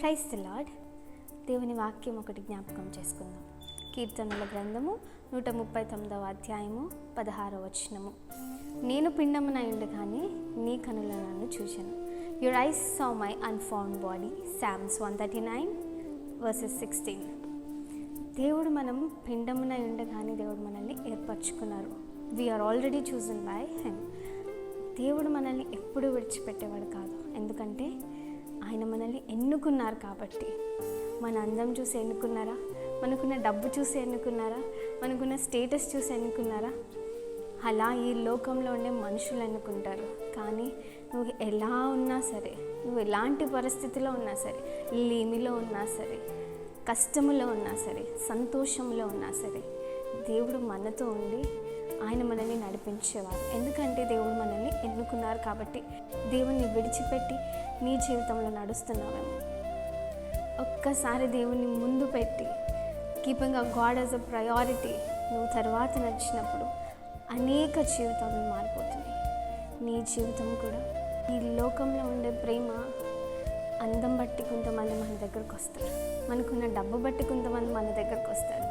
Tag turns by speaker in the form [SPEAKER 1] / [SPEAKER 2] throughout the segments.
[SPEAKER 1] Praise the lord. దేవుని వాక్యం ఒకటి జ్ఞాపకం చేసుకుందాం. కీర్తనల గ్రంథము 139వ అధ్యాయము 16వ వచనము. నేను పిండమునై ఉండగానే నీ కనుల నన్ను చూశాను. Your eyes saw my unformed body. Psalms 139:16. దేవుడు మనం పిండమునై ఉండగానే దేవుడు మనల్ని ఏర్పరచుకున్నారు. We are already chosen by him. దేవుడు మనల్ని ఎప్పుడు విడిచిపెట్టేవాడు కాదు. ఎందుకంటే ఆయన మనల్ని ఎన్నుకున్నారు కాబట్టి. మన అందం చూసి ఎన్నుకున్నారా? మనకున్న డబ్బు చూసి ఎన్నుకున్నారా? మనకున్న స్టేటస్ చూసి ఎన్నుకున్నారా? అలా ఈ లోకంలో ఉండే మనుషులు ఎన్నుకుంటారు. కానీ నువ్వు ఎలా ఉన్నా సరే, నువ్వు ఎలాంటి పరిస్థితిలో ఉన్నా సరే, లేమిలో ఉన్నా సరే, కష్టములో ఉన్నా సరే, సంతోషంలో ఉన్నా సరే, దేవుడు మనతో ఉండి ఆయన మనల్ని నడిపించేవారు. ఎందుకంటే దేవుడు మనల్ని ఎన్నుకున్నారు కాబట్టి. దేవుణ్ణి విడిచిపెట్టి నీ జీవితంలో నడుస్తున్నావేమో. ఒక్కసారి దేవుణ్ణి ముందు పెట్టి keeping a God as a priority నువ్వు తర్వాత నడిచినప్పుడు అనేక జీవితాలు మారిపోతున్నాయి. నీ జీవితం కూడా. ఈ లోకంలో ఉండే ప్రేమ అందం బట్టి కొంతమంది మన దగ్గరకు వస్తారు, మనకున్న డబ్బు బట్టి కొంతమంది మన దగ్గరకు వస్తారు,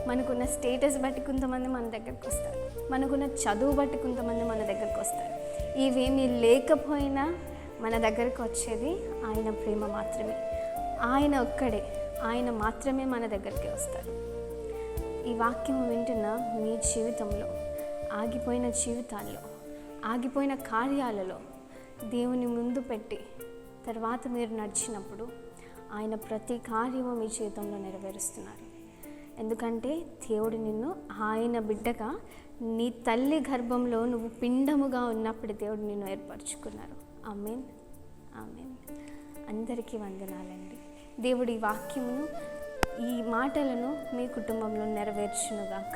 [SPEAKER 1] మనకున్న స్టేటస్ బట్టి కొంతమంది మన దగ్గరకు వస్తారు, మనకున్న చదువు బట్టి కొంతమంది మన దగ్గరకు వస్తారు. ఇవేమీ లేకపోయినా మన దగ్గరకు వచ్చేది ఆయన ప్రేమ మాత్రమే. ఆయన ఒక్కడే, ఆయన మాత్రమే మన దగ్గరికి వస్తారు. ఈ వాక్యం వింటున్న మీ జీవితంలో ఆగిపోయిన జీవితాల్లో, ఆగిపోయిన కార్యాలలో దేవుని ముందు పెట్టి తర్వాత మీరు నడిచినప్పుడు ఆయన ప్రతి కార్యము మీ జీవితంలో నెరవేరుస్తున్నారు. ఎందుకంటే దేవుడు నిన్ను ఆయన బిడ్డగా నీ తల్లి గర్భంలో నువ్వు పిండముగా ఉన్నప్పుడు దేవుడు నిన్ను ఏర్పరచుకున్నారు. ఆమేన్, ఆమేన్. అందరికీ వందనాలండి. దేవుడి వాక్యమును, ఈ మాటలను మీ కుటుంబంలో నెరవేర్చునుగాక.